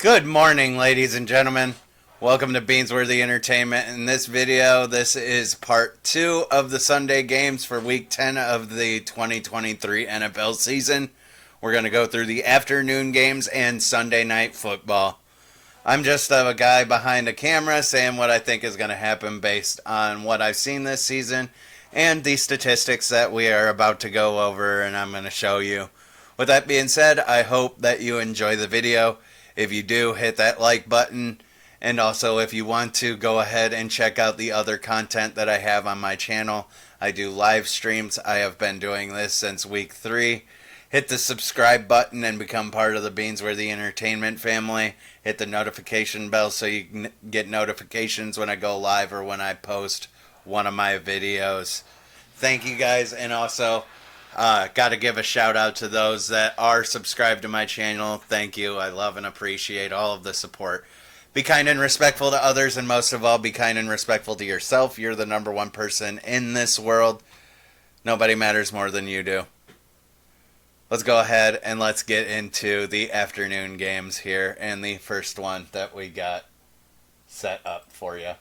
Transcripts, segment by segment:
Good morning, ladies and gentlemen. Welcome to Beansworthy Entertainment. In this video, this is part 2 of the Sunday games for week 10 of the 2023 NFL season. We're going to go through the afternoon games and Sunday night football. I'm just a guy behind a camera saying what I think is going to happen based on what I've seen this season and the statistics that we are about to go over and I'm going to show you. With that being said, I hope that you enjoy the video. If you do, hit that like button. And also, if you want to, go ahead and check out the other content that I have on my channel. I do live streams. I have been doing this since week 3. Hit the subscribe button and become part of the Beansworthy Entertainment family. Hit the notification bell so you can get notifications when I go live or when I post one of my videos. Thank you guys, and also got to give a shout out to those that are subscribed to my channel. Thank you. I love and appreciate all of the support. Be kind and respectful to others, and most of all, be kind and respectful to yourself. You're the number one person in this world. Nobody matters more than you do. Let's go ahead and let's get into the afternoon games here, and the first one that we got set up for you.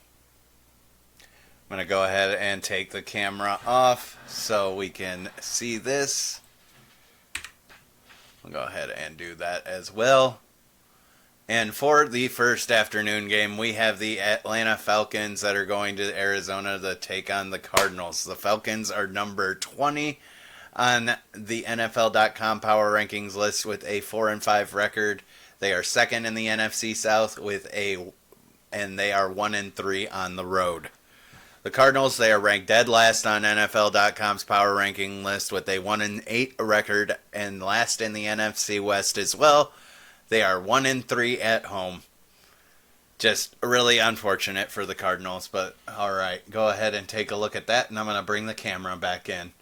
I'm going to go ahead and take the camera off so we can see this. We'll go ahead and do that as well. And for the first afternoon game, we have the Atlanta Falcons that are going to Arizona to take on the Cardinals. The Falcons are number 20 on the NFL.com power rankings list with a 4-5 record. They are second in the NFC South and they are 1-3 on the road. The Cardinals, they are ranked dead last on NFL.com's power ranking list with a 1-8 record and last in the NFC West as well. They are 1-3 at home. Just really unfortunate for the Cardinals, but alright, go ahead and take a look at that, and I'm going to bring the camera back in.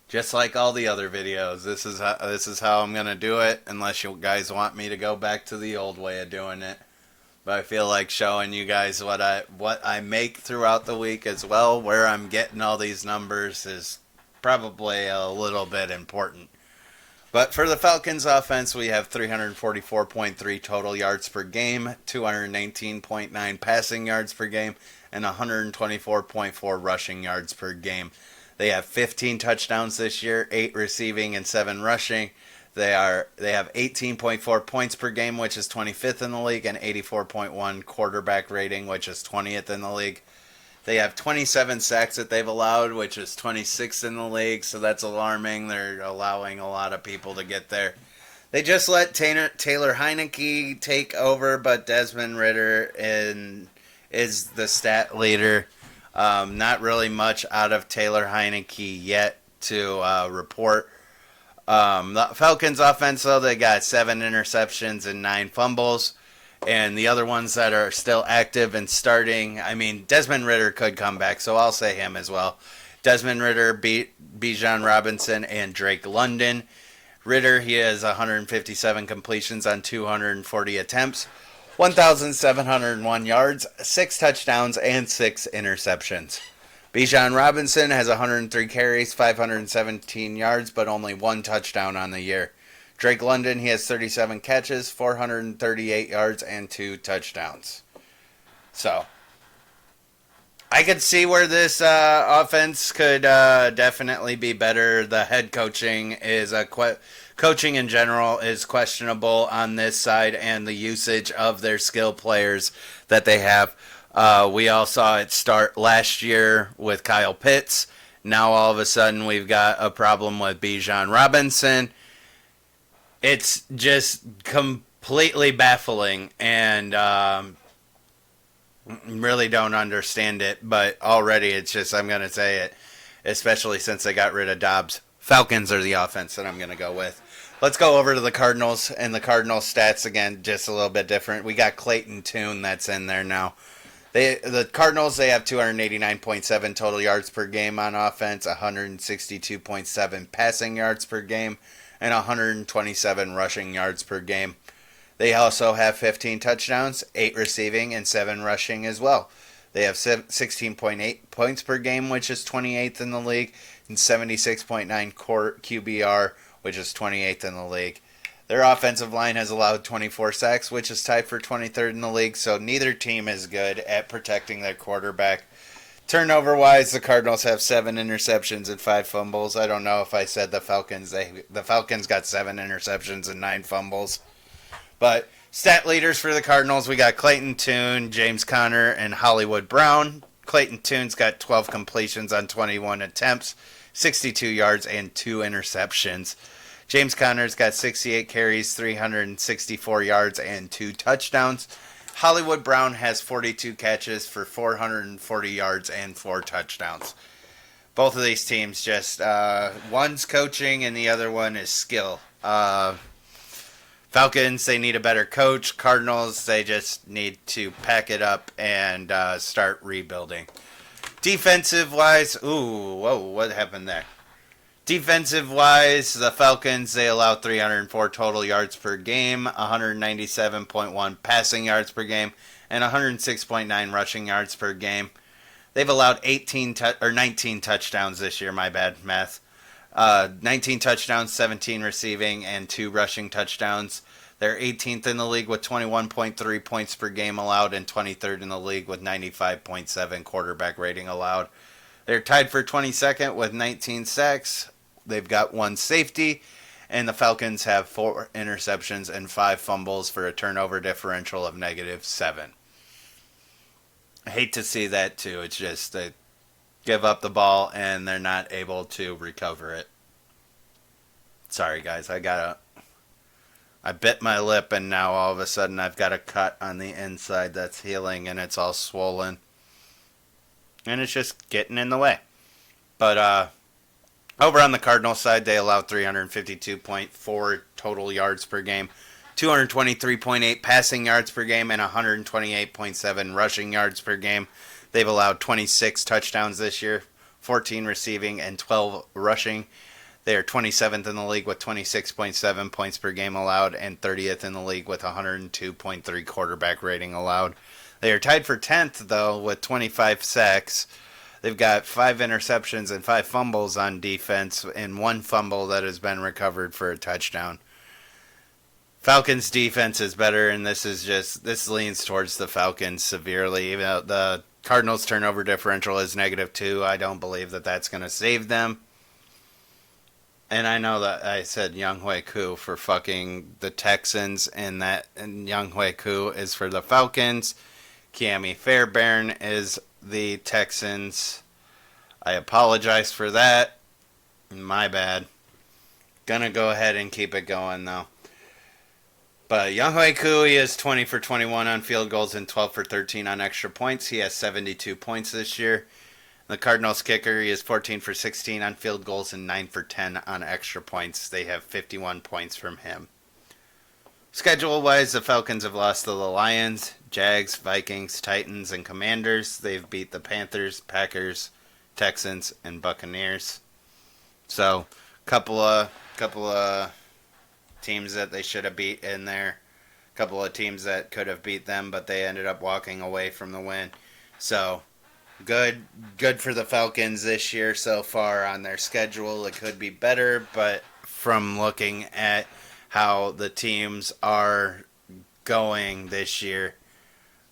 Just like all the other videos, this is how I'm going to do it, unless you guys want me to go back to the old way of doing it. But I feel like showing you guys what I make throughout the week as well, where I'm getting all these numbers is probably a little bit important. But for the Falcons offense, we have 344.3 total yards per game, 219.9 passing yards per game, and 124.4 rushing yards per game. They have 15 touchdowns this year, 8 receiving and 7 rushing. They have 18.4 points per game, which is 25th in the league, and 84.1 quarterback rating, which is 20th in the league. They have 27 sacks that they've allowed, which is 26th in the league, so that's alarming. They're allowing a lot of people to get there. They just let Taylor Heinicke take over, but Desmond Ridder is the stat leader. Not really much out of Taylor Heinicke yet to report. The Falcons offense, though, they got 7 interceptions and 9 fumbles. And the other ones that are still active and starting, I mean, Desmond Ridder could come back, so I'll say him as well. Desmond Ridder, Bijan Robinson, and Drake London. Ridder, he has 157 completions on 240 attempts, 1,701 yards, 6 touchdowns, and 6 interceptions. Bijan Robinson has 103 carries, 517 yards, but only 1 touchdown on the year. Drake London, he has 37 catches, 438 yards, and 2 touchdowns. So, I could see where this offense could definitely be better. The head coaching is coaching in general is questionable on this side, and the usage of their skill players that they have. We all saw it start last year with Kyle Pitts. Now all of a sudden we've got a problem with Bijan Robinson. It's just completely baffling, and really don't understand it. But already it's just, I'm going to say it, especially since they got rid of Dobbs. Falcons are the offense that I'm going to go with. Let's go over to the Cardinals, and the Cardinals stats, again, just a little bit different. We got Clayton Tune that's in there now. The Cardinals, they have 289.7 total yards per game on offense, 162.7 passing yards per game, and 127 rushing yards per game. They also have 15 touchdowns, 8 receiving, and 7 rushing as well. They have 16.8 points per game, which is 28th in the league, and 76.9 QBR, which is 28th in the league. Their offensive line has allowed 24 sacks, which is tied for 23rd in the league, so neither team is good at protecting their quarterback. Turnover wise, the Cardinals have 7 interceptions and 5 fumbles. I don't know if I said the Falcons. The Falcons got 7 interceptions and 9 fumbles. But stat leaders for the Cardinals, we got Clayton Tune, James Conner, and Hollywood Brown. Clayton Tune's got 12 completions on 21 attempts, 62 yards, and 2 interceptions. James Conner's got 68 carries, 364 yards, and 2 touchdowns. Hollywood Brown has 42 catches for 440 yards and 4 touchdowns. Both of these teams just, one's coaching and the other one is skill. Falcons, they need a better coach. Cardinals, they just need to pack it up and start rebuilding. Defensive-wise, what happened there? Defensive-wise, the Falcons, they allow 304 total yards per game, 197.1 passing yards per game, and 106.9 rushing yards per game. They've allowed 19 touchdowns this year, my bad, math. 19 touchdowns, 17 receiving, and 2 rushing touchdowns. They're 18th in the league with 21.3 points per game allowed and 23rd in the league with 95.7 quarterback rating allowed. They're tied for 22nd with 19 sacks. They've got 1 safety, and the Falcons have 4 interceptions and 5 fumbles for a turnover differential of -7. I hate to see that too. It's just they give up the ball and they're not able to recover it. Sorry guys, I bit my lip and now all of a sudden I've got a cut on the inside that's healing and it's all swollen. And it's just getting in the way. But over on the Cardinals side, they allow 352.4 total yards per game, 223.8 passing yards per game, and 128.7 rushing yards per game. They've allowed 26 touchdowns this year, 14 receiving, and 12 rushing. They are 27th in the league with 26.7 points per game allowed and 30th in the league with 102.3 quarterback rating allowed. They are tied for 10th, though, with 25 sacks. They've got 5 interceptions and 5 fumbles on defense and 1 fumble that has been recovered for a touchdown. Falcons defense is better, and this leans towards the Falcons severely. Even though the Cardinals turnover differential is -2, I don't believe that that's going to save them. And I know that I said Younghoe Koo for fucking the Texans, and Younghoe Koo is for the Falcons. Kiami Fairbairn is the Texans. I apologize for that. My bad. Gonna go ahead and keep it going though. But Younghoe Koo, he is 20 for 21 on field goals and 12 for 13 on extra points. He has 72 points this year. The Cardinals kicker, he is 14 for 16 on field goals and 9 for 10 on extra points. They have 51 points from him. Schedule-wise, the Falcons have lost to the Lions, Jags, Vikings, Titans, and Commanders. They've beat the Panthers, Packers, Texans, and Buccaneers. So, couple of teams that they should have beat in there. Couple of teams that could have beat them, but they ended up walking away from the win. So, good for the Falcons this year so far on their schedule. It could be better, but from looking at how the teams are going this year,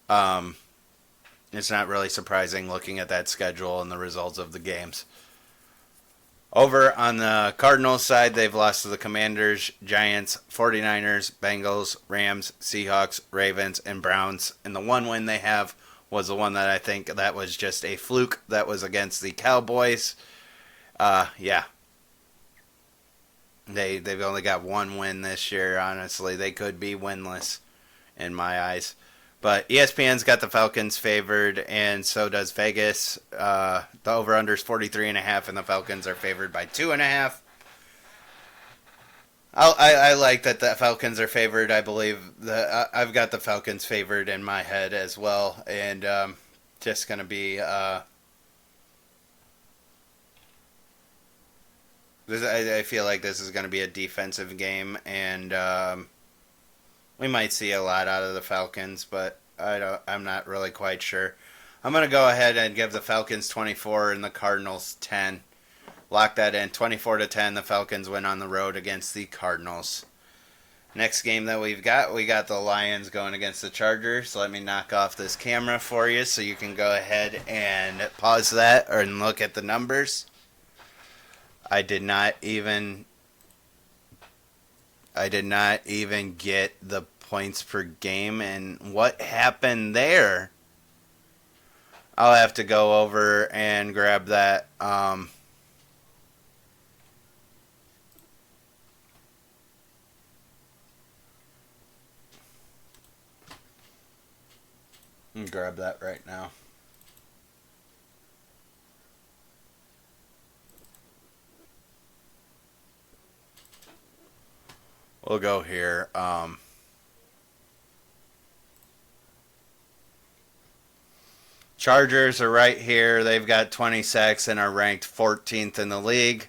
it's not really surprising looking at that schedule and the results of the games. Over on the Cardinals side, they've lost to the Commanders, Giants, 49ers, Bengals, Rams, Seahawks, Ravens, and Browns. And the one win they have was the one that I think that was just a fluke. That was against the Cowboys. Yeah. They've only got one win this year, honestly. They could be winless in my eyes. But ESPN's got the Falcons favored, and so does Vegas. The over-under is 43.5, and the Falcons are favored by 2.5. I like that the Falcons are favored. I believe I've got the Falcons favored in my head as well, and just going to be... I feel like this is going to be a defensive game, and we might see a lot out of the Falcons, but I'm not really quite sure. I'm going to go ahead and give the Falcons 24 and the Cardinals 10. Lock that in. 24-10, the Falcons win on the road against the Cardinals. Next game that we got the Lions going against the Chargers. Let me knock off this camera for you so you can go ahead and pause that and look at the numbers. I did not even get the points per game, and what happened there? I'll have to go over and grab that. Grab that right now. We'll go here. Chargers are right here. They've got 20 sacks and are ranked 14th in the league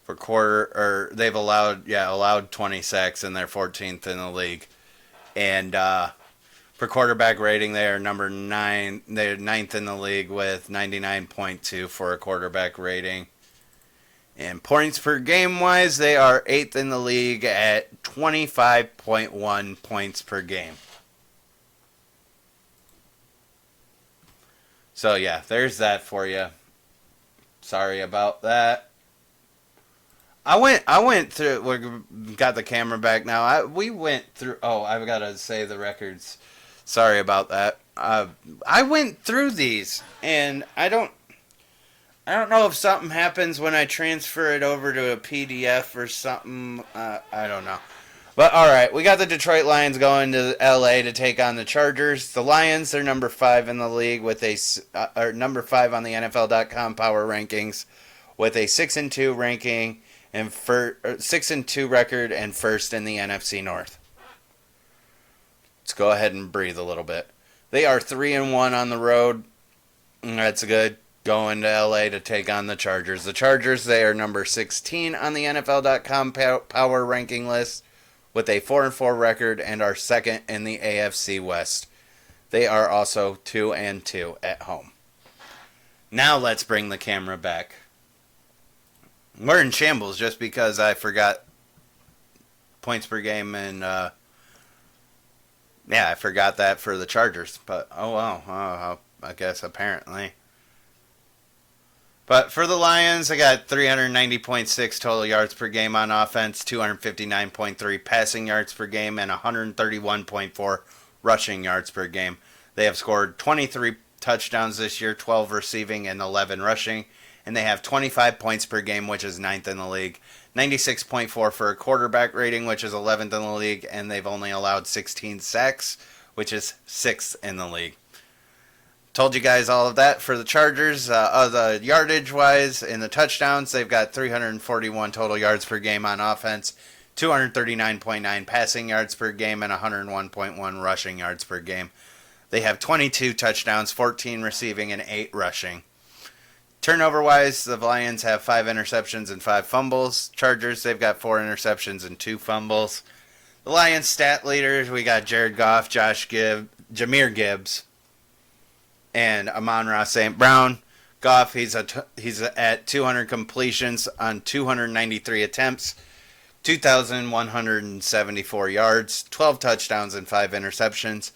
for they've allowed 20 sacks and they're 14th in the league. And for quarterback rating, they are number 9. They're 9th in the league with 99.2 for a quarterback rating. And points per game wise, they are 8th in the league at 25.1 points per game. So yeah, there's that for you. Sorry about that. I went through. We got the camera back now. We went through. Oh, I've got to say the records. Sorry about that. I went through these, and I don't know if something happens when I transfer it over to a PDF or something. I don't know. But all right, we got the Detroit Lions going to LA to take on the Chargers. The Lions, they're number 5 in the league with or number 5 on the NFL.com power rankings with a 6-2 ranking and 6-2 record and first in the NFC North. Let's go ahead and breathe a little bit. They are 3-1 on the road. That's good. Going to LA to take on the Chargers. The Chargers, they are number 16 on the NFL.com power ranking list with a 4-4 record and are second in the AFC West. They are also 2-2 at home. Now let's bring the camera back. We're in shambles just because I forgot points per game and I forgot that for the Chargers. But oh well, I guess apparently. But for the Lions, I got 390.6 total yards per game on offense, 259.3 passing yards per game, and 131.4 rushing yards per game. They have scored 23 touchdowns this year, 12 receiving and 11 rushing, and they have 25 points per game, which is 9th in the league. 96.4 for a quarterback rating, which is 11th in the league, and they've only allowed 16 sacks, which is 6th in the league. Told you guys all of that for the Chargers. The yardage wise in the touchdowns, they've got 341 total yards per game on offense, 239.9 passing yards per game, and 101.1 rushing yards per game. They have 22 touchdowns, 14 receiving, and 8 rushing. Turnover wise, the Lions have 5 interceptions and 5 fumbles. Chargers, they've got 4 interceptions and 2 fumbles. The Lions stat leaders, we got Jared Goff, Jahmyr Gibbs, and Amon-Ra St. Brown. Goff, he's at 200 completions on 293 attempts, 2,174 yards, 12 touchdowns, and 5 interceptions.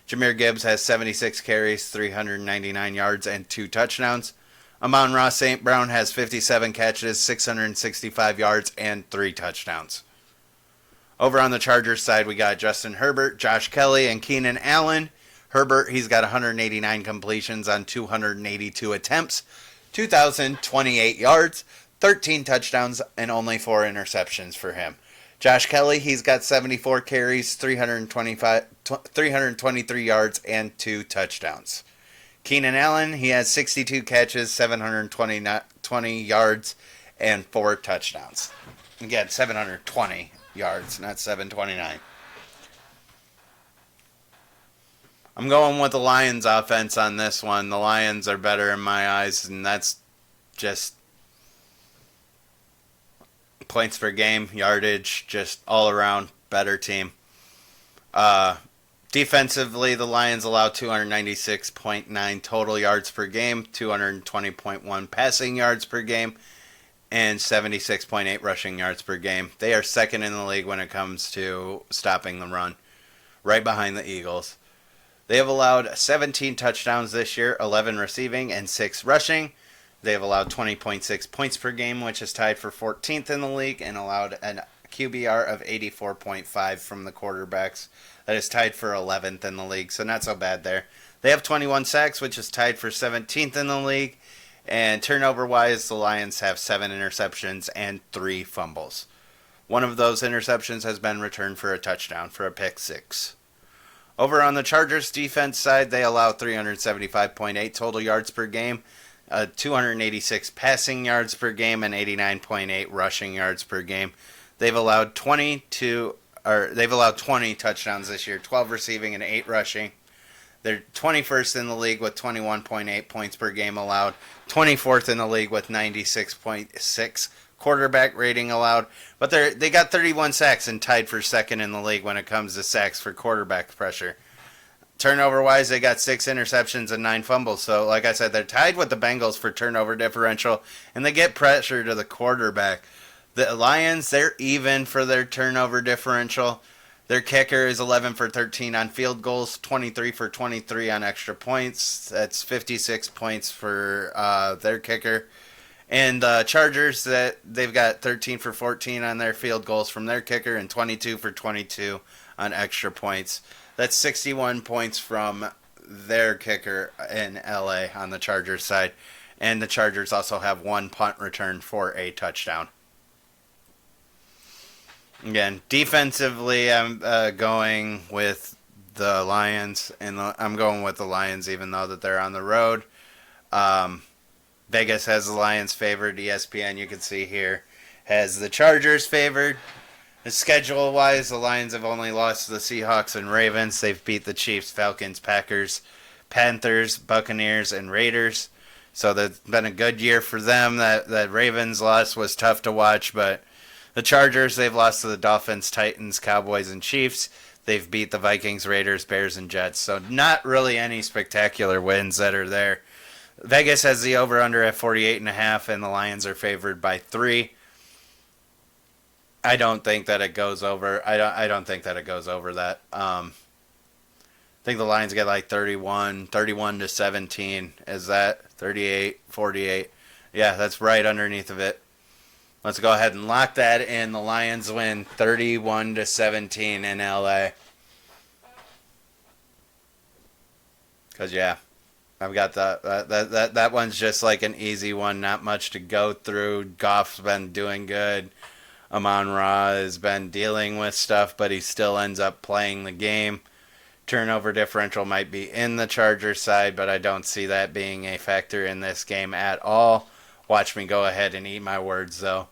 Jahmyr Gibbs has 76 carries, 399 yards, and 2 touchdowns. Amon-Ra St. Brown has 57 catches, 665 yards, and 3 touchdowns. Over on the Chargers side, we got Justin Herbert, Josh Kelly, and Keenan Allen. Herbert, he's got 189 completions on 282 attempts, 2,028 yards, 13 touchdowns, and only 4 interceptions for him. Josh Kelly, he's got 74 carries, 323 yards, and 2 touchdowns. Keenan Allen, he has 62 catches, 720 yards, and 4 touchdowns. Again, 720 yards, not 729. I'm going with the Lions offense on this one. The Lions are better in my eyes, and that's just points per game, yardage, just all around better team. Defensively, the Lions allow 296.9 total yards per game, 220.1 passing yards per game, and 76.8 rushing yards per game. They are second in the league when it comes to stopping the run, right behind the Eagles. They have allowed 17 touchdowns this year, 11 receiving and 6 rushing. They have allowed 20.6 points per game, which is tied for 14th in the league, and allowed an QBR of 84.5 from the quarterbacks. That is tied for 11th in the league, so not so bad there. They have 21 sacks, which is tied for 17th in the league. And turnover-wise, the Lions have 7 interceptions and 3 fumbles. One of those interceptions has been returned for a touchdown, for a pick six. Over on the Chargers defense side, they allow 375.8 total yards per game, 286 passing yards per game, and 89.8 rushing yards per game. They've allowed 20 touchdowns this year, 12 receiving and 8 rushing. They're 21st in the league with 21.8 points per game allowed, 24th in the league with 96.6 quarterback rating allowed, but they got 31 sacks and tied for second in the league when it comes to sacks for quarterback pressure. Turnover-wise, they got 6 interceptions and 9 fumbles. So, like I said, they're tied with the Bengals for turnover differential, and they get pressure to the quarterback. The Lions, they're even for their turnover differential. Their kicker is 11 for 13 on field goals, 23 for 23 on extra points. That's 56 points for their kicker. And the Chargers, they've got 13 for 14 on their field goals from their kicker and 22 for 22 on extra points. That's 61 points from their kicker in LA on the Chargers side. And the Chargers also have 1 punt return for a touchdown. Again, defensively, I'm going with the Lions, and I'm going with the Lions even though that they're on the road. Vegas has the Lions favored. ESPN, you can see here, has the Chargers favored. Schedule-wise, the Lions have only lost to the Seahawks and Ravens. They've beat the Chiefs, Falcons, Packers, Panthers, Buccaneers, and Raiders. So that's been a good year for them. That Ravens loss was tough to watch, but the Chargers, they've lost to the Dolphins, Titans, Cowboys, and Chiefs. They've beat the Vikings, Raiders, Bears, and Jets. So not really any spectacular wins that are there. Vegas has the over-under at 48.5, and the Lions are favored by 3. I don't think that it goes over. I don't think that it goes over that. I think the Lions get like 31 to 17. Is that 38, 48? Yeah, that's right underneath of it. Let's go ahead and lock that in. The Lions win 31 to 17 in LA. Cause yeah, I've got that one's just like an easy one. Not much to go through. Goff's been doing good. Amon-Ra has been dealing with stuff, but he still ends up playing the game. Turnover differential might be in the Chargers side, but I don't see that being a factor in this game at all. Watch me go ahead and eat my words, though.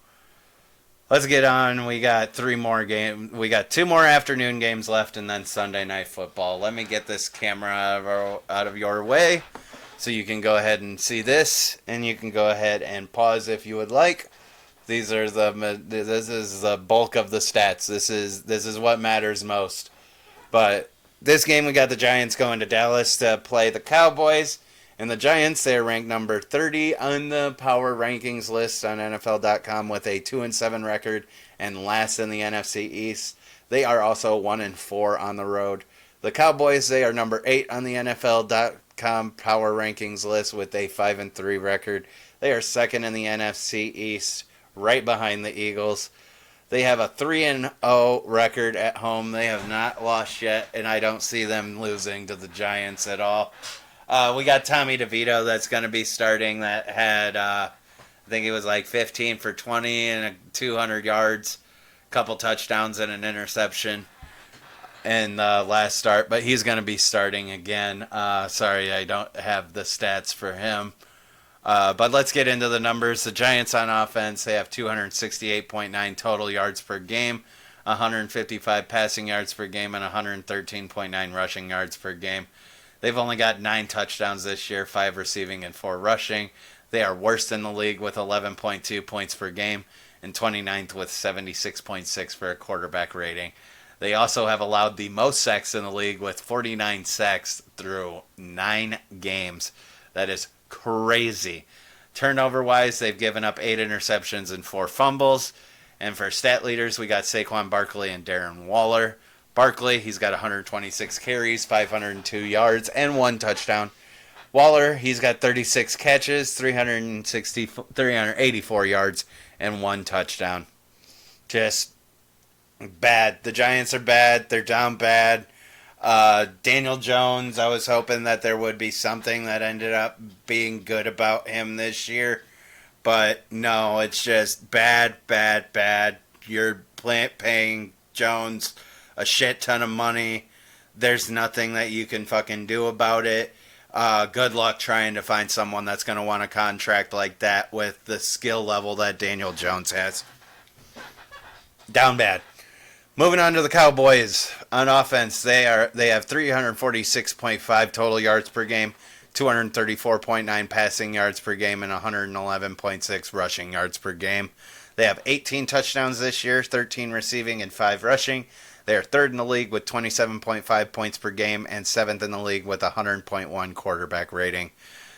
Let's get on. We got 3 more games. We got 2 more afternoon games left, and then Sunday Night Football. Let me get this camera out of your way so you can go ahead and see this, and you can go ahead and pause if you would like. This is the bulk of the stats. This is what matters most. But this game, we got the Giants going to Dallas to play the Cowboys. And the Giants, they are ranked number 30 on the power rankings list on NFL.com with a 2-7 record and last in the NFC East. They are also 1-4 on the road. The Cowboys, they are number 8 on the NFL.com power rankings list with a 5-3 record. They are second in the NFC East, right behind the Eagles. They have a 3-0 record at home. They have not lost yet, and I don't see them losing to the Giants at all. We got Tommy DeVito that's going to be starting that had, I think it was like 15 for 20 and 200 yards, couple touchdowns and an interception in the last start. But he's going to be starting again. Sorry, I don't have the stats for him. But let's get into the numbers. The Giants on offense, they have 268.9 total yards per game, 155 passing yards per game, and 113.9 rushing yards per game. They've only got 9 touchdowns this year, 5 receiving and 4 rushing. They are worst in the league with 11.2 points per game and 29th with 76.6 for a quarterback rating. They also have allowed the most sacks in the league with 49 sacks through 9 games. That is crazy. Turnover-wise, they've given up 8 interceptions and 4 fumbles. And for stat leaders, we got Saquon Barkley and Darren Waller. Barkley, he's got 126 carries, 502 yards, and 1 touchdown. Waller, he's got 36 catches, 384 yards, and 1 touchdown. Just bad. The Giants are bad. They're down bad. Daniel Jones, I was hoping that there would be something that ended up being good about him this year. But no, it's just bad, bad, bad. You're paying Jones a shit ton of money. There's nothing that you can fucking do about it. Good luck trying to find someone that's going to want a contract like that with the skill level that Daniel Jones has. Down bad. Moving on to the Cowboys. On offense, they have 346.5 total yards per game, 234.9 passing yards per game, and 111.6 rushing yards per game. They have 18 touchdowns this year, 13 receiving and 5 rushing. They are third in the league with 27.5 points per game and 7th in the league with 100.1 quarterback rating.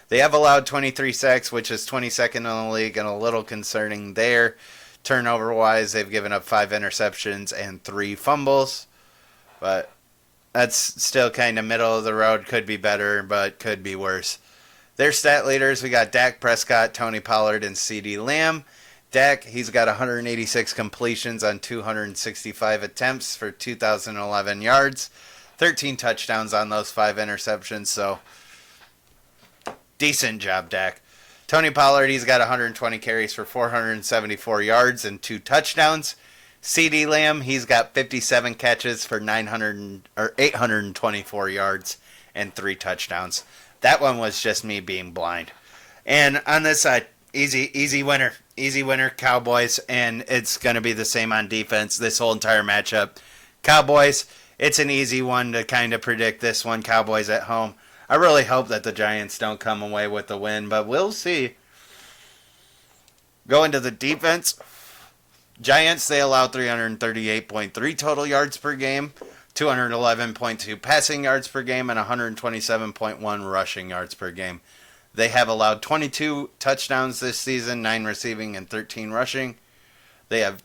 They have allowed 23 sacks, which is 22nd in the league, and a little concerning there. Turnover-wise, they've given up 5 interceptions and 3 fumbles. But that's still kind of middle of the road. Could be better, but could be worse. Their stat leaders, we got Dak Prescott, Tony Pollard, and CeeDee Lamb. Dak, he's got 186 completions on 265 attempts for 2,011 yards. 13 touchdowns on those 5 interceptions, so decent job, Dak. Tony Pollard, he's got 120 carries for 474 yards and 2 touchdowns. CeeDee Lamb, he's got 57 catches for 824 yards and 3 touchdowns. That one was just me being blind. And on this side, easy winner. Easy winner, Cowboys, and it's going to be the same on defense this whole entire matchup. Cowboys, it's an easy one to kind of predict this one. Cowboys at home. I really hope that the Giants don't come away with the win, but we'll see. Going to the defense, Giants, they allow 338.3 total yards per game, 211.2 passing yards per game, and 127.1 rushing yards per game. They have allowed 22 touchdowns this season, 9 receiving and 13 rushing. They have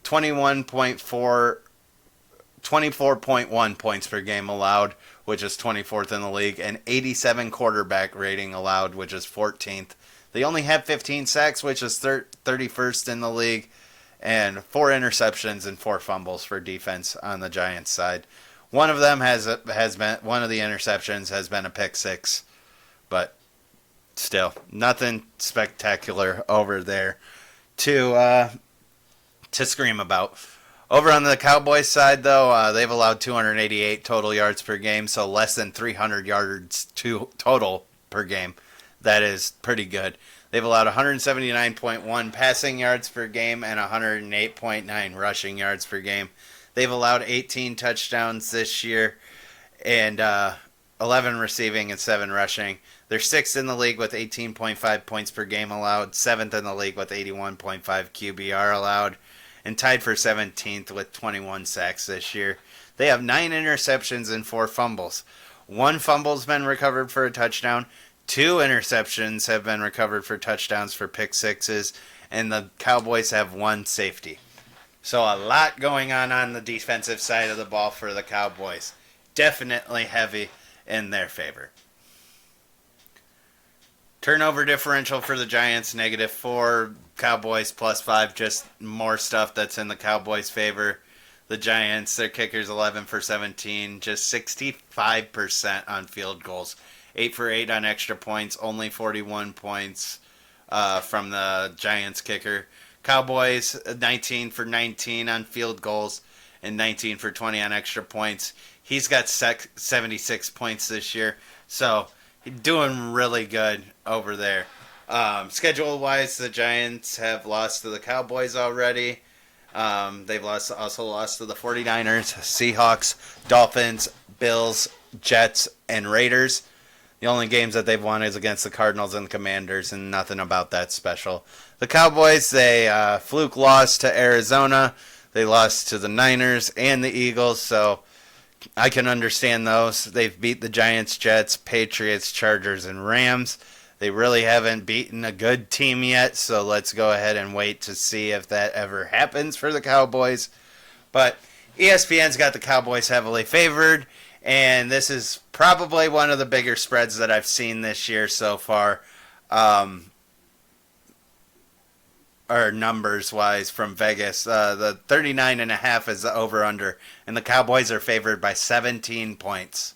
24.1 points per game allowed, which is 24th in the league, and 87 quarterback rating allowed, which is 14th. They only have 15 sacks, which is 31st in the league, and 4 interceptions and 4 fumbles for defense on the Giants side. One of them has been one of the interceptions has been a pick six, but still nothing spectacular over there to scream about. Over on the Cowboys side, though, they've allowed 288 total yards per game, so less than 300 yards total per game. That is pretty good. They've allowed 179.1 passing yards per game and 108.9 rushing yards per game. They've allowed 18 touchdowns this year and 11 receiving and 7 rushing. They're 6th in the league with 18.5 points per game allowed, 7th in the league with 81.5 QBR allowed, and tied for 17th with 21 sacks this year. They have 9 interceptions and 4 fumbles. 1 fumble's been recovered for a touchdown. 2 interceptions have been recovered for touchdowns for pick sixes, and the Cowboys have 1 safety. So a lot going on the defensive side of the ball for the Cowboys. Definitely heavy in their favor. Turnover differential for the Giants, -4. Cowboys +5. Just more stuff that's in the Cowboys' favor. The Giants, their kickers 11 for 17. Just 65% on field goals. 8 for 8 on extra points. Only 41 points from the Giants kicker. Cowboys, 19 for 19 on field goals and 19 for 20 on extra points. He's got 76 points this year. So doing really good over there. Schedule-wise, the Giants have lost to the Cowboys already. They've also lost to the 49ers, Seahawks, Dolphins, Bills, Jets, and Raiders. The only games that they've won is against the Cardinals and the Commanders, and nothing about that special. The Cowboys, they fluke lost to Arizona. They lost to the Niners and the Eagles, so I can understand those. They've beat the Giants, Jets, Patriots, Chargers, and Rams. They really haven't beaten a good team yet, so let's go ahead and wait to see if that ever happens for the Cowboys. But ESPN's got the Cowboys heavily favored, and this is probably one of the bigger spreads that I've seen this year so far. Or numbers wise from Vegas. The 39.5 is the over under, and the Cowboys are favored by 17 points.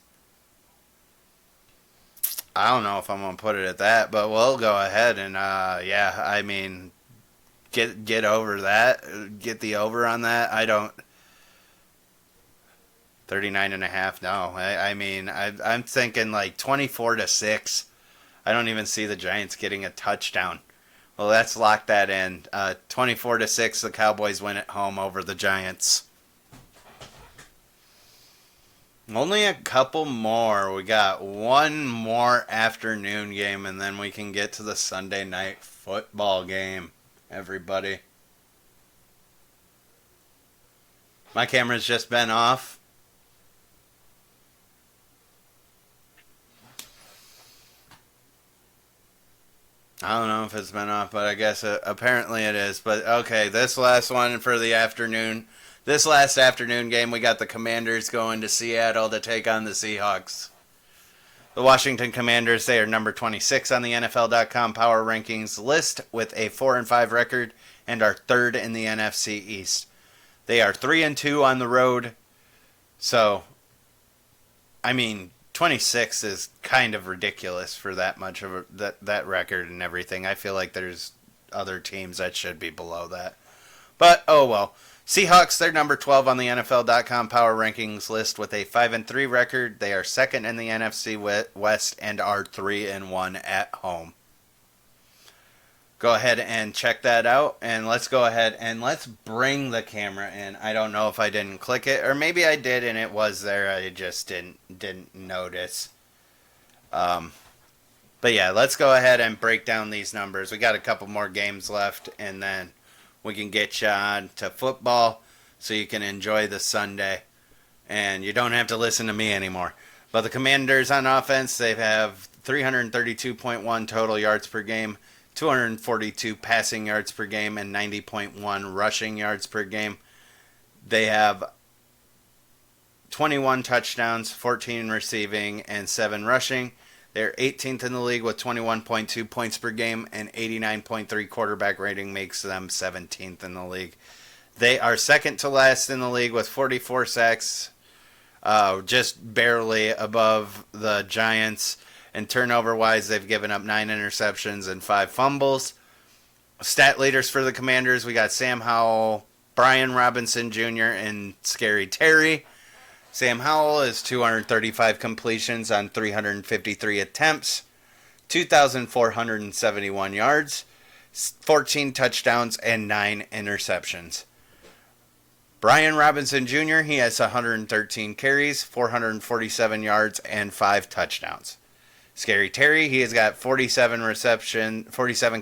I don't know if I'm gonna put it at that, but we'll go ahead and yeah, I mean, get over that, get the over on that. I don't 39.5. No, I mean, I'm thinking like 24-6. I don't even see the Giants getting a touchdown. Well, let's lock that in. 24-6, the Cowboys win at home over the Giants. Only a couple more. We got one more afternoon game, and then we can get to the Sunday night football game, everybody. My camera's just been off. I don't know if it's been off, but I guess apparently it is. But okay, this last one for the afternoon. This last afternoon game, we got the Commanders going to Seattle to take on the Seahawks. The Washington Commanders, they are number 26 on the NFL.com Power Rankings list with a 4-5 record and are third in the NFC East. They are 3-2 on the road. So, I mean, 26 is kind of ridiculous for that much of that record and everything. I feel like there's other teams that should be below that. But, oh well. Seahawks, they're number 12 on the NFL.com Power Rankings list with a 5-3 record. They are second in the NFC West and are 3-1 at home. Go ahead and check that out, and let's go ahead and let's bring the camera in. I don't know if I didn't click it, or maybe I did and it was there. I just didn't notice. But yeah, let's go ahead and break down these numbers. We got a couple more games left, and then we can get you on to football so you can enjoy the Sunday. And you don't have to listen to me anymore. But the Commanders on offense, they have 332.1 total yards per game, 242 passing yards per game, and 90.1 rushing yards per game. They have 21 touchdowns, 14 receiving, and 7 rushing. They're 18th in the league with 21.2 points per game, and 89.3 quarterback rating makes them 17th in the league. They are second to last in the league with 44 sacks, just barely above the Giants. And turnover-wise, they've given up 9 interceptions and 5 fumbles. Stat leaders for the Commanders, we got Sam Howell, Brian Robinson Jr., and Scary Terry. Sam Howell is 235 completions on 353 attempts, 2,471 yards, 14 touchdowns, and 9 interceptions. Brian Robinson Jr., he has 113 carries, 447 yards, and 5 touchdowns. Scary Terry, he has got 47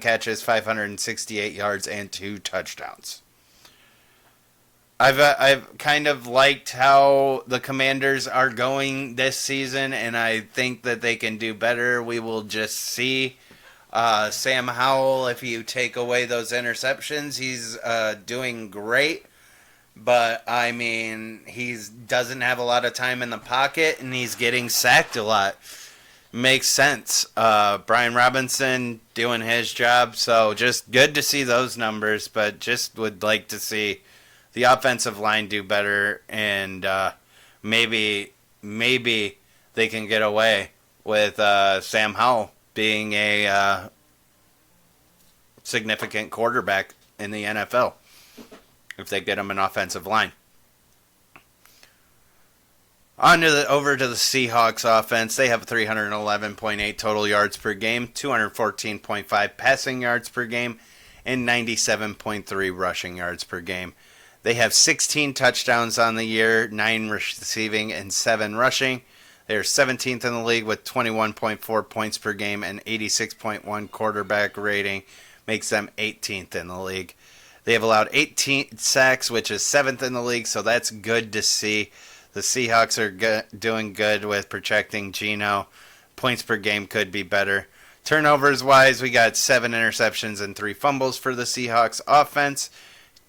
catches, 568 yards, and 2 touchdowns. I've kind of liked how the Commanders are going this season, and I think that they can do better. We will just see. Sam Howell, if you take away those interceptions, he's doing great. But, I mean, he doesn't have a lot of time in the pocket, and he's getting sacked a lot. Makes sense. Brian Robinson doing his job, so just good to see those numbers, but just would like to see the offensive line do better, and maybe they can get away with Sam Howell being a significant quarterback in the NFL if they get him an offensive line. Over to the Seahawks offense. They have 311.8 total yards per game, 214.5 passing yards per game, and 97.3 rushing yards per game. They have 16 touchdowns on the year, 9 receiving and 7 rushing. They are 17th in the league with 21.4 points per game and 86.1 quarterback rating, makes them 18th in the league. They have allowed 18 sacks, which is 7th in the league, so that's good to see. The Seahawks are doing good with protecting Geno. Points per game could be better. Turnovers wise, we got 7 interceptions and 3 fumbles for the Seahawks offense.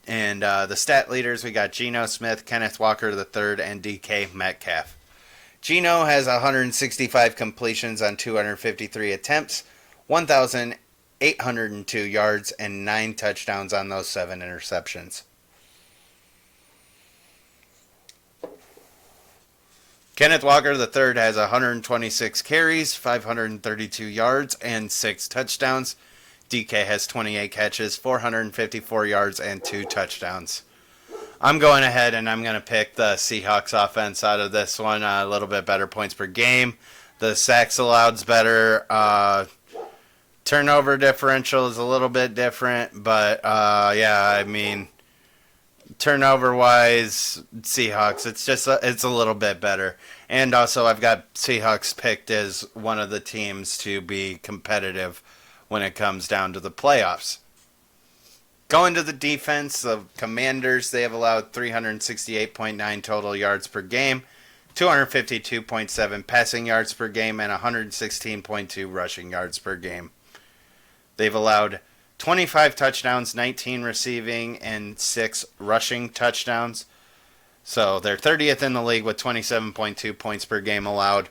And the stat leaders, we got Geno Smith, Kenneth Walker III, and DK Metcalf. Geno has 165 completions on 253 attempts, 1,802 yards, and 9 touchdowns on those 7 interceptions. Kenneth Walker III has 126 carries, 532 yards, and 6 touchdowns. DK has 28 catches, 454 yards, and 2 touchdowns. I'm going ahead and I'm going to pick the Seahawks offense out of this one. A little bit better points per game. The sacks allowed's better. Turnover differential is a little bit different, but yeah, I mean, turnover-wise, Seahawks, it's a little bit better. And also, I've got Seahawks picked as one of the teams to be competitive when it comes down to the playoffs. Going to the defense, the Commanders, they have allowed 368.9 total yards per game, 252.7 passing yards per game, and 116.2 rushing yards per game. They've allowed 25 touchdowns, 19 receiving, and 6 rushing touchdowns. So they're 30th in the league with 27.2 points per game allowed.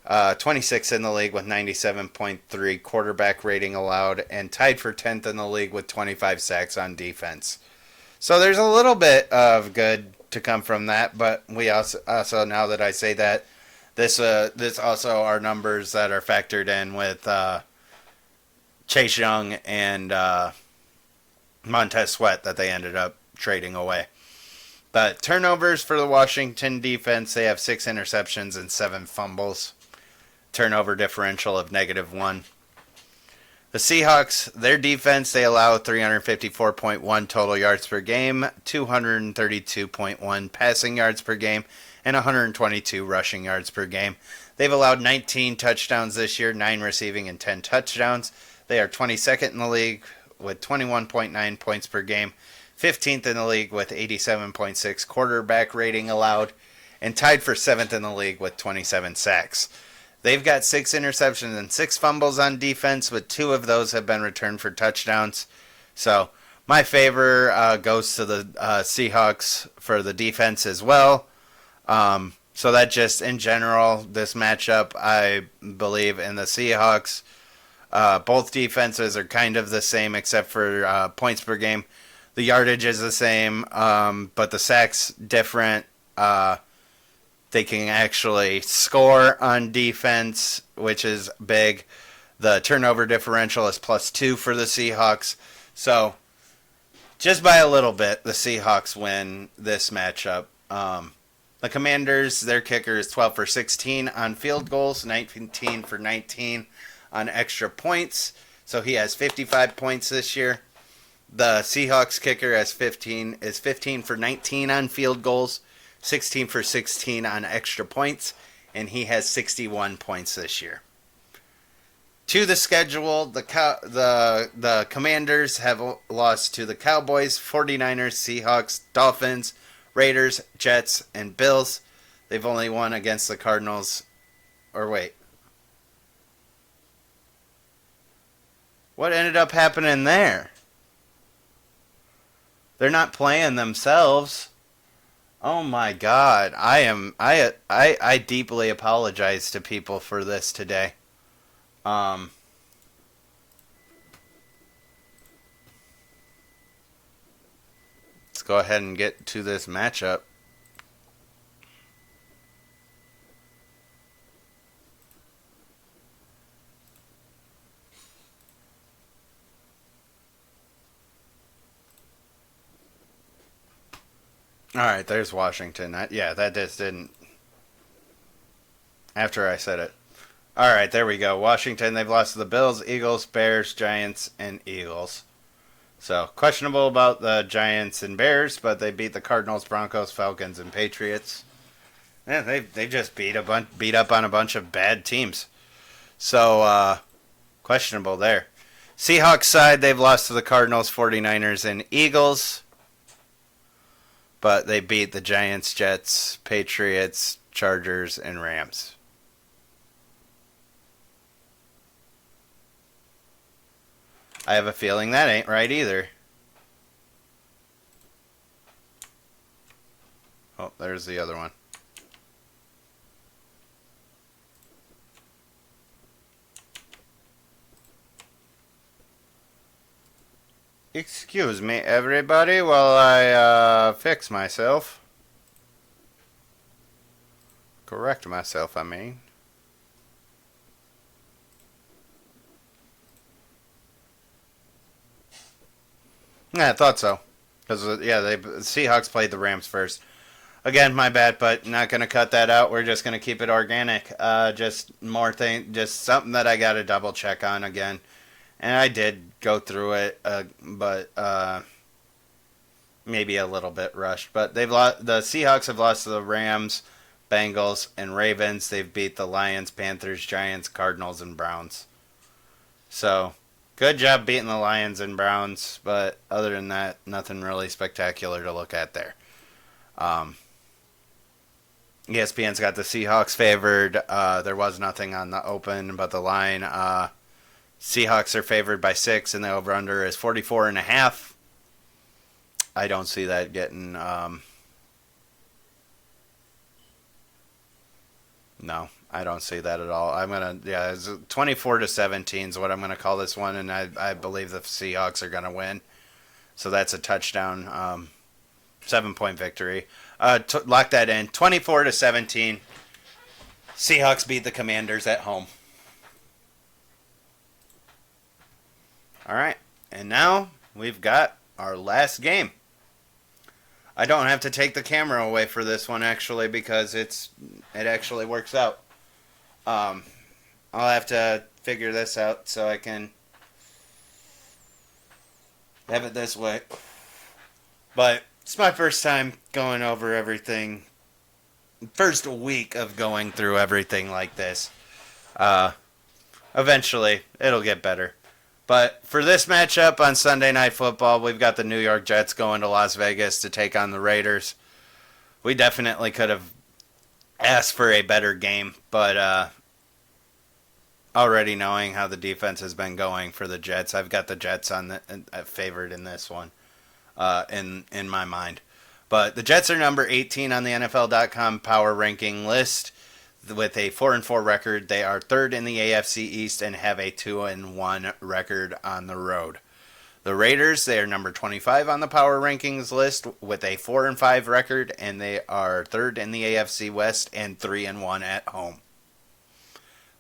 26th in the league with 97.3 quarterback rating allowed, and tied for 10th in the league with 25 sacks on defense. So there's a little bit of good to come from that, but we also now that I say that, this also are numbers that are factored in with Chase Young and Montez Sweat that they ended up trading away. But turnovers for the Washington defense, they have 6 interceptions and 7 fumbles. Turnover differential of -1. The Seahawks, their defense, they allow 354.1 total yards per game, 232.1 passing yards per game, and 122 rushing yards per game. They've allowed 19 touchdowns this year, 9 receiving and 10 touchdowns. They are 22nd in the league with 21.9 points per game, 15th in the league with 87.6 quarterback rating allowed, and tied for 7th in the league with 27 sacks. They've got 6 interceptions and 6 fumbles on defense, with 2 of those have been returned for touchdowns. So my favor goes to the Seahawks for the defense as well. So that just, in general, this matchup, I believe in the Seahawks. Both defenses are kind of the same except for points per game. The yardage is the same, but the sacks different. They can actually score on defense, which is big. The turnover differential is +2 for the Seahawks. So, just by a little bit, the Seahawks win this matchup. The Commanders, their kicker is 12 for 16 on field goals, 19 for 19 on extra points. So he has 55 points this year. The Seahawks kicker is 15 for 19 on field goals, 16 for 16 on extra points, and he has 61 points this year. To the schedule, the Commanders have lost to the Cowboys, 49ers, Seahawks, Dolphins, Raiders, Jets, and Bills. They've only won against the Cardinals. Or wait. What ended up happening there? They're not playing themselves. Oh my God. I deeply apologize to people for this today. Let's go ahead and get to this matchup. All right, there's Washington. That just didn't. After I said it. All right, there we go. Washington, they've lost to the Bills, Eagles, Bears, Giants, and Eagles. So, questionable about the Giants and Bears, but they beat the Cardinals, Broncos, Falcons, and Patriots. Yeah, they just beat up on a bunch of bad teams. So, questionable there. Seahawks side, they've lost to the Cardinals, 49ers, and Eagles. But they beat the Giants, Jets, Patriots, Chargers, and Rams. I have a feeling that ain't right either. Oh, there's the other one. Excuse me, everybody, while I fix myself. Correct myself, I mean. Yeah, I thought so. Because, the Seahawks played the Rams first. Again, my bad, but not going to cut that out. We're just going to keep it organic. Just something that I got to double check on again. And I did go through it, but maybe a little bit rushed. But the Seahawks have lost to the Rams, Bengals, and Ravens. They've beat the Lions, Panthers, Giants, Cardinals, and Browns. So, good job beating the Lions and Browns, but other than that, nothing really spectacular to look at there. ESPN's got the Seahawks favored. There was nothing on the open but the line. Seahawks are favored by 6, and the over-under is 44.5. I don't see that getting... no, I don't see that at all. It's 24-17 is what I'm gonna call this one, and I believe the Seahawks are gonna win. So that's a touchdown, 7-point victory. Lock that in. 24-17. Seahawks beat the Commanders at home. All right, and now we've got our last game. I don't have to take the camera away for this one actually because it actually works out. I'll have to figure this out so I can have it this way. But it's my first time going over everything. First week of going through everything like this. Eventually, it'll get better. But for this matchup on Sunday Night Football, we've got the New York Jets going to Las Vegas to take on the Raiders. We definitely could have asked for a better game, but already knowing how the defense has been going for the Jets, I've got the Jets on the favored in this one, in my mind. But the Jets are number 18 on the NFL.com power ranking list. With a 4-4 record, they are third in the AFC East and have a 2-1 record on the road. The Raiders, they are number 25 on the power rankings list with a 4-5 record, and they are third in the AFC West and 3-1 at home.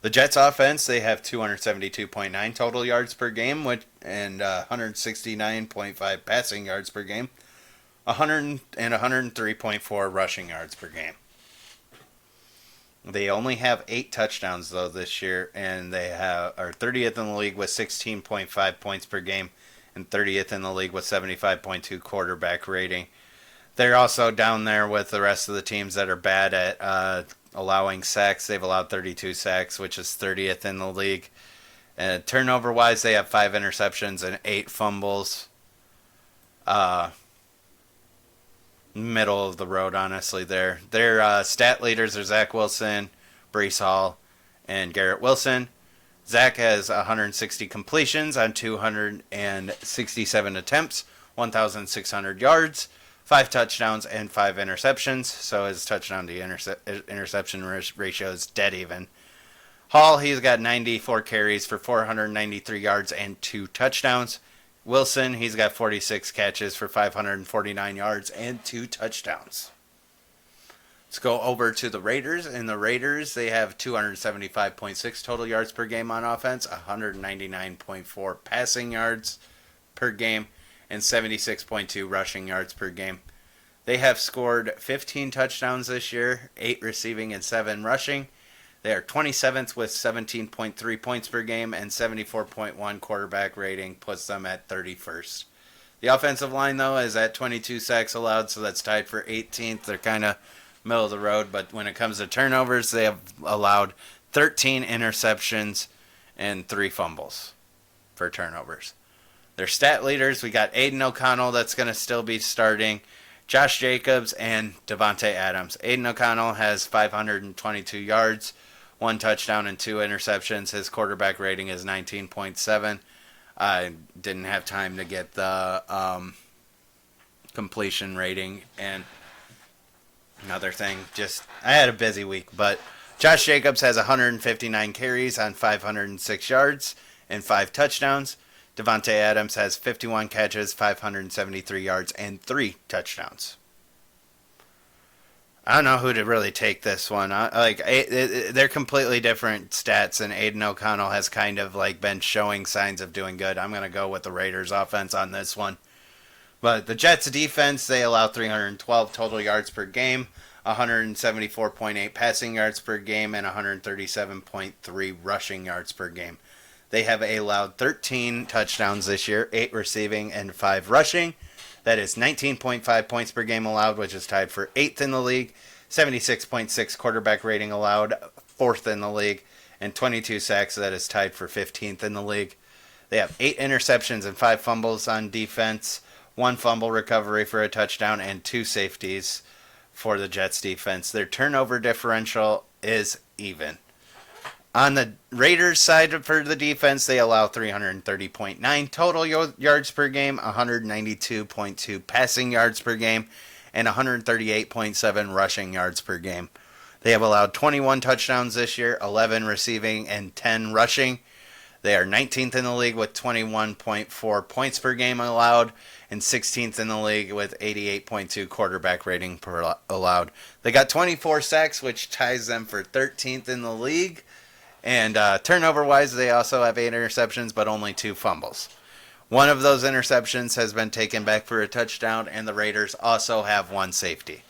The Jets offense, they have 272.9 total yards per game and 169.5 passing yards per game, 103.4 rushing yards per game. They only have 8 touchdowns, though, this year, and they are 30th in the league with 16.5 points per game and 30th in the league with 75.2 quarterback rating. They're also down there with the rest of the teams that are bad at allowing sacks. They've allowed 32 sacks, which is 30th in the league. Turnover-wise, they have 5 interceptions and 8 fumbles. Middle of the road, honestly, there. Their stat leaders are Zach Wilson, Breece Hall, and Garrett Wilson. Zach has 160 completions on 267 attempts, 1,600 yards, 5 touchdowns, and 5 interceptions. So his touchdown to interception ratio is dead even. Hall, he's got 94 carries for 493 yards and 2 touchdowns. Wilson, he's got 46 catches for 549 yards and 2 touchdowns. Let's go over to the Raiders. In the Raiders, they have 275.6 total yards per game on offense, 199.4 passing yards per game, and 76.2 rushing yards per game. They have scored 15 touchdowns this year, 8 receiving and 7 rushing. They are 27th with 17.3 points per game, and 74.1 quarterback rating puts them at 31st. The offensive line, though, is at 22 sacks allowed, so that's tied for 18th. They're kind of middle of the road, but when it comes to turnovers, they have allowed 13 interceptions and 3 fumbles for turnovers. Their stat leaders, we got Aiden O'Connell that's going to still be starting, Josh Jacobs, and Devontae Adams. Aiden O'Connell has 522 yards, 1 touchdown and 2 interceptions. His quarterback rating is 19.7. I didn't have time to get the completion rating. And another thing, just I had a busy week, but Josh Jacobs has 159 carries on 506 yards and 5 touchdowns. Devontae Adams has 51 catches, 573 yards, and 3 touchdowns. I don't know who to really take this one. They're completely different stats, and Aiden O'Connell has kind of like been showing signs of doing good. I'm going to go with the Raiders offense on this one. But the Jets defense, they allow 312 total yards per game, 174.8 passing yards per game, and 137.3 rushing yards per game. They have allowed 13 touchdowns this year, 8 receiving and 5 rushing. That is 19.5 points per game allowed, which is tied for 8th in the league. 76.6 quarterback rating allowed, 4th in the league. And 22 sacks, that is tied for 15th in the league. They have 8 interceptions and 5 fumbles on defense, 1 fumble recovery for a touchdown, and 2 safeties for the Jets defense. Their turnover differential is even. On the Raiders side for the defense, they allow 330.9 total yards per game, 192.2 passing yards per game, and 138.7 rushing yards per game. They have allowed 21 touchdowns this year, 11 receiving and 10 rushing. They are 19th in the league with 21.4 points per game allowed and 16th in the league with 88.2 quarterback rating per allowed. They got 24 sacks, which ties them for 13th in the league. And turnover-wise, they also have 8 interceptions, but only 2 fumbles. One of those interceptions has been taken back for a touchdown, and the Raiders also have 1 safety.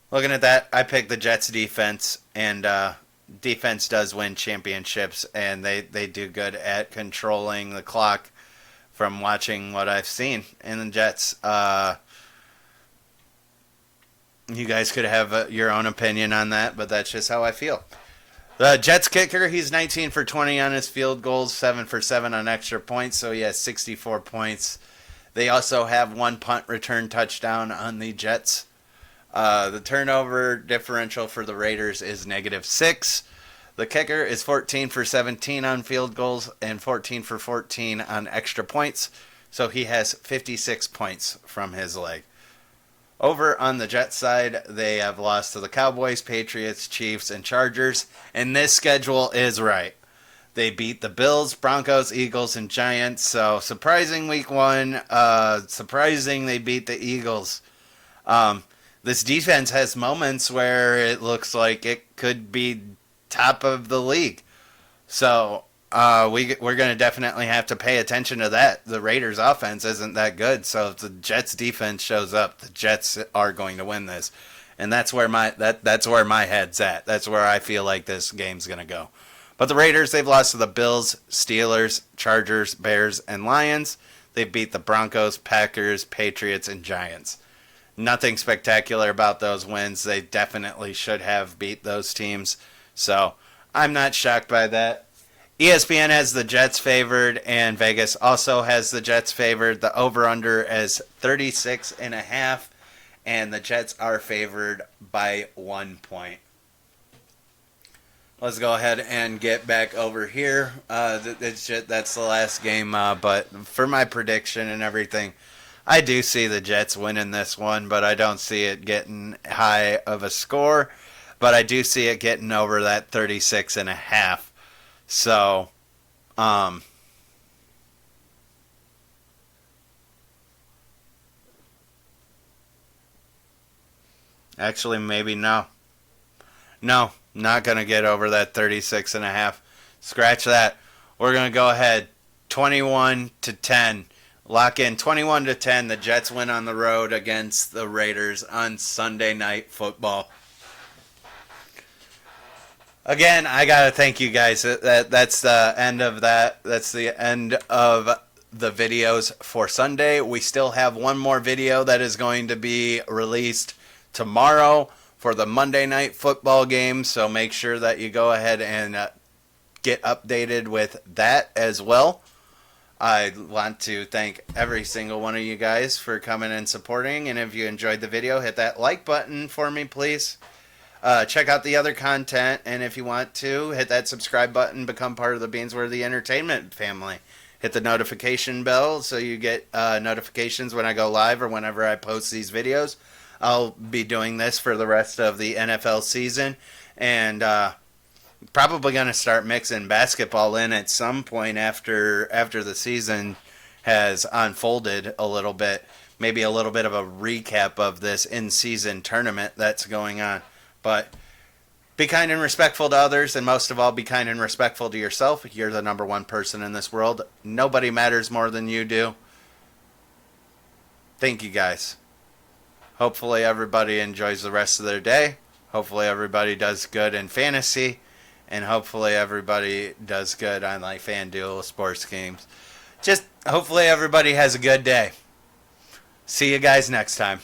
Looking at that, I picked the Jets defense, and defense does win championships, and they do good at controlling the clock from watching what I've seen in the Jets. You guys could have your own opinion on that, but that's just how I feel. The Jets kicker, he's 19 for 20 on his field goals, 7 for 7 on extra points, so he has 64 points. They also have 1 punt return touchdown on the Jets. The turnover differential for the Raiders is -6. The kicker is 14 for 17 on field goals and 14 for 14 on extra points, so he has 56 points from his leg. Over on the Jets side, they have lost to the Cowboys, Patriots, Chiefs, and Chargers, and this schedule is right. They beat the Bills, Broncos, Eagles, and Giants, so surprising week 1, surprising they beat the Eagles. This defense has moments where it looks like it could be top of the league. So we're going to definitely have to pay attention to that. The Raiders' offense isn't that good, so if the Jets' defense shows up, the Jets are going to win this, and that's where my head's at. That's where I feel like this game's going to go. But the Raiders, they've lost to the Bills, Steelers, Chargers, Bears, and Lions. They beat the Broncos, Packers, Patriots, and Giants. Nothing spectacular about those wins. They definitely should have beat those teams, so I'm not shocked by that. ESPN has the Jets favored, and Vegas also has the Jets favored. The over-under is 36.5, and the Jets are favored by 1 point. Let's go ahead and get back over here. That's the last game, but for my prediction and everything, I do see the Jets winning this one, but I don't see it getting high of a score, but I do see it getting over that 36.5. So, actually, maybe no. No, not going to get over that 36.5. Scratch that. We're going to go ahead 21-10. Lock in 21-10. The Jets win on the road against the Raiders on Sunday Night Football. Again, I gotta thank you guys. That's the end of that. That's the end of the videos for Sunday. We still have one more video that is going to be released tomorrow for the Monday Night Football game. So make sure that you go ahead and get updated with that as well. I want to thank every single one of you guys for coming and supporting. And if you enjoyed the video, hit that like button for me, please. Check out the other content, and if you want to, hit that subscribe button, become part of the Beansworthy Entertainment family. hit the notification bell so you get notifications when I go live or whenever I post these videos. I'll be doing this for the rest of the NFL season, and probably going to start mixing basketball in at some point after the season has unfolded a little bit. Maybe a little bit of a recap of this in-season tournament that's going on. But be kind and respectful to others, and most of all, be kind and respectful to yourself. You're the number one person in this world. Nobody matters more than you do. Thank you, guys. Hopefully everybody enjoys the rest of their day. Hopefully everybody does good in fantasy. And hopefully everybody does good on like FanDuel sports games. Just hopefully everybody has a good day. See you guys next time.